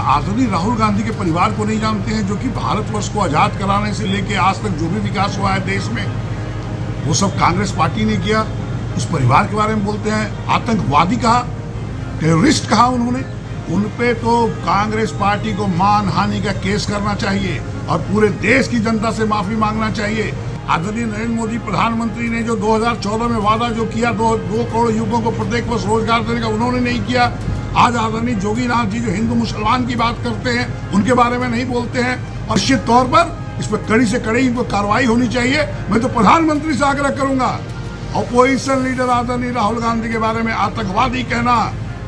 आदरणीय राहुल गांधी के परिवार को नहीं जानते हैं, जो कि भारतवर्ष को आज़ाद कराने से लेकर आज तक जो भी विकास हुआ है देश में वो सब कांग्रेस पार्टी ने किया। उस परिवार के बारे में बोलते हैं आतंकवादी कहा, टेररिस्ट कहा उन्होंने। उन पे तो कांग्रेस पार्टी को मानहानि का केस करना चाहिए और पूरे देश की जनता से माफी मांगना चाहिए। आदरणीय नरेंद्र मोदी प्रधानमंत्री ने जो 2014 में वादा जो किया 2 करोड़ युवकों को प्रत्येक वर्ष रोजगार देने का, उन्होंने नहीं किया। आज आदरणीय जोगीनाथ जी जो हिंदू मुसलमान की बात करते हैं उनके बारे में नहीं बोलते हैं और निश्चित तौर पर इस पर कड़ी से कड़ी इनको कार्रवाई होनी चाहिए। मैं तो प्रधानमंत्री से आग्रह करूंगा, अपोजिशन लीडर आदरणीय राहुल गांधी के बारे में आतंकवादी कहना,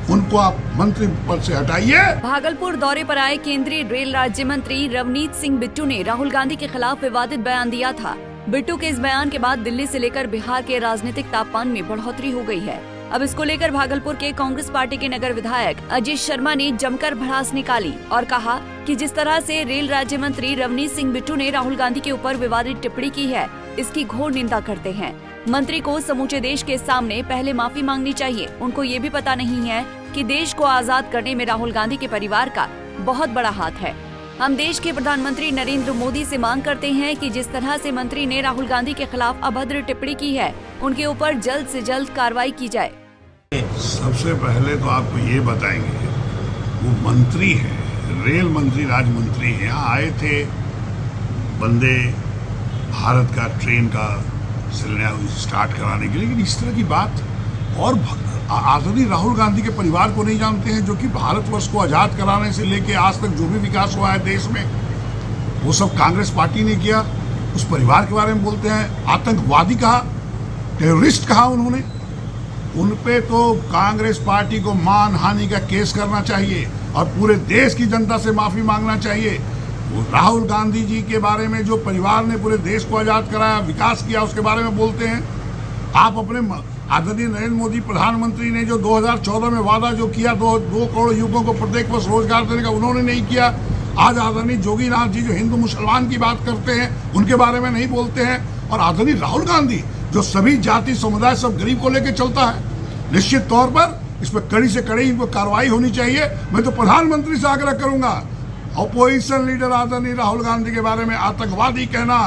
उनको आप मंत्री पद से हटाइए। भागलपुर दौरे पर आए केंद्रीय रेल राज्य मंत्री रवनीत सिंह बिट्टू ने राहुल गांधी के खिलाफ विवादित बयान दिया था। बिट्टू के इस बयान के बाद दिल्ली से लेकर बिहार के राजनीतिक तापमान में बढ़ोतरी हो गई है। अब इसको लेकर भागलपुर के कांग्रेस पार्टी के नगर विधायक अजीत शर्मा ने जमकर भड़ास निकाली और कहा कि जिस तरह से रेल राज्य मंत्री रवनीत सिंह बिट्टू ने राहुल गांधी के ऊपर विवादित टिप्पणी की है, इसकी घोर निंदा करते हैं। मंत्री को समूचे देश के सामने पहले माफी मांगनी चाहिए। उनको ये भी पता नहीं है कि देश को आजाद करने में राहुल गांधी के परिवार का बहुत बड़ा हाथ है। हम देश के प्रधानमंत्री नरेंद्र मोदी से मांग करते हैं कि जिस तरह से मंत्री ने राहुल गांधी के खिलाफ अभद्र टिप्पणी की है, उनके ऊपर जल्द से जल्द कार्रवाई की जाए। सबसे पहले तो आपको ये बताएंगे, वो मंत्री है, रेल मंत्री, राज्य मंत्री है, यहाँ आए थे वंदे भारत का ट्रेन का शिलान्यास स्टार्ट कराने के लिए। लेकिन इस तरह की बात, और आदरणीय राहुल गांधी के परिवार को नहीं जानते हैं, जो कि भारतवर्ष को आज़ाद कराने से लेकर आज तक जो भी विकास हुआ है देश में वो सब कांग्रेस पार्टी ने किया। उस परिवार के बारे में बोलते हैं आतंकवादी कहा, टेररिस्ट कहा उन्होंने। उन पे तो कांग्रेस पार्टी को मानहानि का केस करना चाहिए और पूरे देश की जनता से माफी मांगना चाहिए। राहुल गांधी जी के बारे में जो परिवार ने पूरे देश को आजाद कराया, विकास किया, उसके बारे में बोलते हैं। आप अपने आदरणीय नरेंद्र मोदी प्रधानमंत्री ने जो 2014 में वादा जो किया 2 करोड़ युवकों को प्रत्येक वर्ष रोजगार देने का, उन्होंने नहीं किया। आज आदरणीय जोगीनाथ जी जो हिंदू मुसलमान की बात करते हैं उनके बारे में नहीं बोलते हैं और आदरणीय राहुल गांधी जो सभी जाति समुदाय सब गरीब को लेकर चलता है। निश्चित तौर पर इस पर कड़ी से कड़ी इनको कार्रवाई होनी चाहिए। मैं तो प्रधानमंत्री से आग्रह करूंगा, अपोजिशन लीडर आदरणीय राहुल गांधी के बारे में आतंकवादी कहना,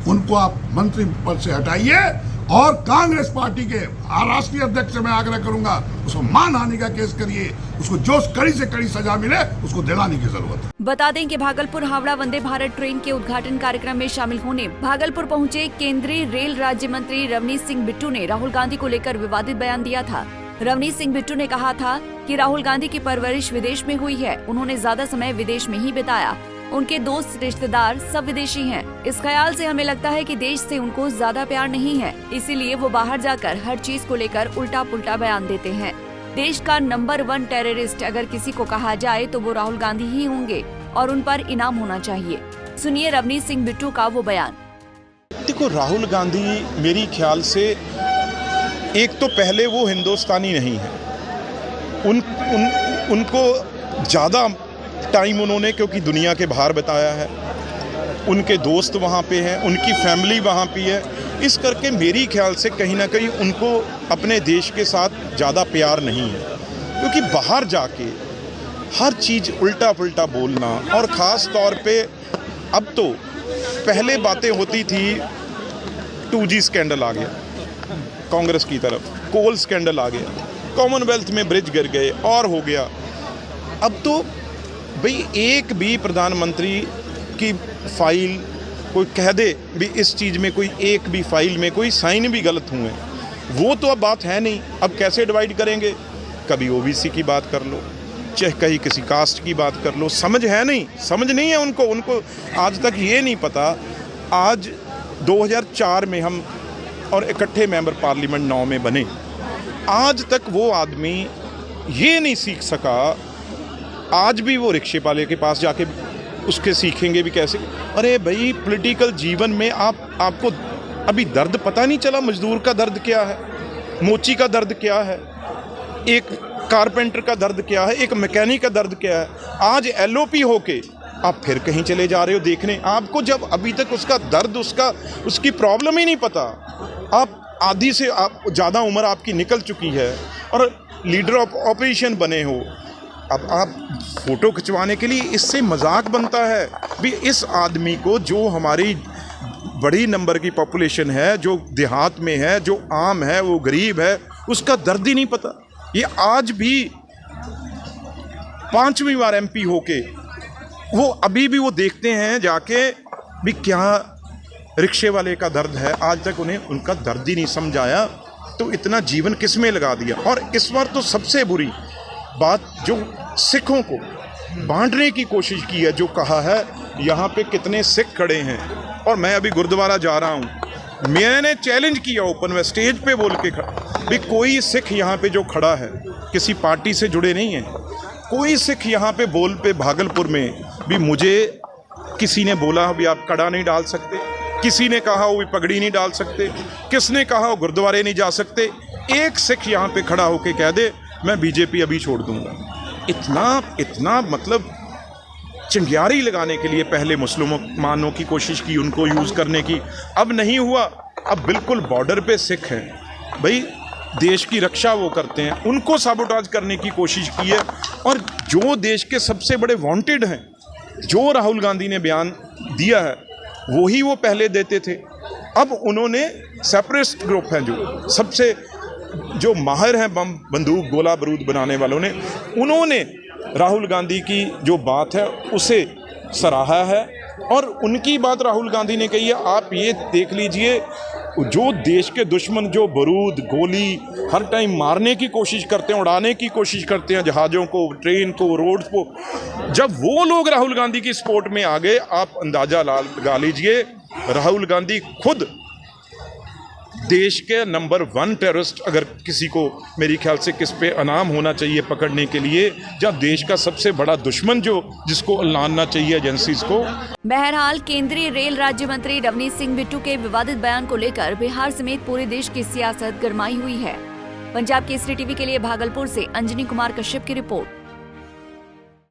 उनको आप मंत्री पद से हटाइए और कांग्रेस पार्टी के राष्ट्रीय अध्यक्ष से मैं आग्रह करूंगा, उसको मानहानि का केस करिए, उसको जो कड़ी से कड़ी सजा मिले उसको दिलाने की जरूरत है। बता दें कि भागलपुर हावड़ा वंदे भारत ट्रेन के उद्घाटन कार्यक्रम में शामिल होने भागलपुर पहुंचे केंद्रीय रेल राज्य मंत्री रवनीत सिंह बिट्टू ने राहुल गांधी को लेकर विवादित बयान दिया था। रवनीत सिंह बिट्टू ने कहा था कि राहुल गांधी की परवरिश विदेश में हुई है, उन्होंने ज्यादा समय विदेश में ही बिताया, उनके दोस्त रिश्तेदार सब विदेशी हैं। इस ख्याल से हमें लगता है कि देश से उनको ज्यादा प्यार नहीं है, इसीलिए वो बाहर जाकर हर चीज को लेकर उल्टा पुल्टा बयान देते हैं। देश का नंबर 1 टेररिस्ट अगर किसी को कहा जाए तो वो राहुल गांधी ही होंगे और उन पर इनाम होना चाहिए। सुनिए रवनीत सिंह बिट्टू का वो बयान। देखो, राहुल गांधी मेरी ख्याल से एक तो पहले वो हिंदुस्तानी नहीं है, उनको ज़्यादा टाइम उन्होंने क्योंकि दुनिया के बाहर बिताया है, उनके दोस्त वहाँ पे हैं, उनकी फैमिली वहाँ पे है, इस करके मेरी ख्याल से कहीं ना कहीं उनको अपने देश के साथ ज़्यादा प्यार नहीं है। क्योंकि बाहर जाके हर चीज़ उल्टा पुल्टा बोलना, और ख़ास तौर पे अब तो पहले बातें होती थी 2G स्कैंडल आ गया कांग्रेस की तरफ, कोल स्कैंडल आ गया, कॉमनवेल्थ में ब्रिज गिर गए और हो गया। अब तो भाई एक भी प्रधानमंत्री की फाइल कोई कह दे भी इस चीज़ में कोई एक भी फाइल में कोई साइन भी गलत हुए, वो तो अब बात है नहीं। अब कैसे डिवाइड करेंगे, कभी OBC की बात कर लो, चाहे कहीं किसी कास्ट की बात कर लो, समझ है नहीं, समझ नहीं है उनको आज तक ये नहीं पता। आज 2004 में हम और इकट्ठे मेंबर पार्लियामेंट 9 में बने, आज तक वो आदमी ये नहीं सीख सका। आज भी वो रिक्शे वाले के पास जाके उसके सीखेंगे भी कैसे। अरे भाई, पॉलिटिकल जीवन में आपको अभी दर्द पता नहीं चला, मजदूर का दर्द क्या है, मोची का दर्द क्या है, एक कारपेंटर का दर्द क्या है, एक मैकेनिक का दर्द क्या है। आज LOP होके आप फिर कहीं चले जा रहे हो देखने, आपको जब अभी तक उसका दर्द, उसकी प्रॉब्लम ही नहीं पता। आप आधी से आप ज़्यादा उम्र आपकी निकल चुकी है और लीडर ऑफ ऑपोजिशन बने हो, अब आप फोटो खिंचवाने के लिए इससे मजाक बनता है भी। इस आदमी को, जो हमारी बड़ी नंबर की पॉपुलेशन है, जो देहात में है, जो आम है, वो गरीब है, उसका दर्द ही नहीं पता। ये आज भी 5वीं बार MP होके वो अभी भी वो देखते हैं जाके भी क्या रिक्शे वाले का दर्द है। आज तक उन्हें उनका दर्द ही नहीं समझाया, तो इतना जीवन किस में लगा दिया। और इस बार तो सबसे बुरी बात, जो सिखों को बांटने की कोशिश की है, जो कहा है यहाँ पे कितने सिख खड़े हैं। और मैं अभी गुरुद्वारा जा रहा हूँ, मैंने चैलेंज किया ओपन में, स्टेज पे बोल के भी कोई सिख यहाँ पे जो खड़ा है किसी पार्टी से जुड़े नहीं है। कोई सिख यहाँ पे बोल पे भागलपुर में भी मुझे किसी ने बोला भी आप कड़ा नहीं डाल सकते, किसी ने कहा वो भी पगड़ी नहीं डाल सकते, किसने कहा वो गुरुद्वारे नहीं जा सकते। एक सिख यहाँ पे खड़ा होके कह दे मैं BJP अभी छोड़ दूंगा। इतना मतलब चिंगारी लगाने के लिए पहले मुसलमानों की कोशिश की, उनको यूज़ करने की। अब नहीं हुआ, अब बिल्कुल बॉर्डर पे सिख हैं भाई, देश की रक्षा वो करते हैं, उनको साबोटाज करने की कोशिश की है। और जो देश के सबसे बड़े वांटेड हैं, जो राहुल गांधी ने बयान दिया है वही वो पहले देते थे। अब उन्होंने सेपरेटिस्ट ग्रुप हैं जो सबसे जो माहिर हैं बम बंदूक गोला बारूद बनाने वालों ने, उन्होंने राहुल गांधी की जो बात है उसे सराहा है। और उनकी बात राहुल गांधी ने कही है, आप ये देख लीजिए जो देश के दुश्मन जो बारूद गोली हर टाइम मारने की कोशिश करते हैं, उड़ाने की कोशिश करते हैं जहाज़ों को, ट्रेन को, रोड को, जब वो लोग राहुल गांधी की सपोर्ट में आ गए, आप अंदाज़ा लगा लीजिए राहुल गांधी खुद देश के नंबर 1 टेररिस्ट, अगर किसी को मेरी ख्याल से किस पे अनाम होना चाहिए पकड़ने के लिए, जब देश का सबसे बड़ा दुश्मन जो जिसको लानना चाहिए एजेंसीज को। बहरहाल केंद्रीय रेल राज्य मंत्री रवनीत सिंह बिट्टू के विवादित बयान को लेकर बिहार समेत पूरे देश की सियासत गरमाई हुई है। पंजाब केसरी टीवी के लिए भागलपुर से अंजनी कुमार कश्यप की रिपोर्ट।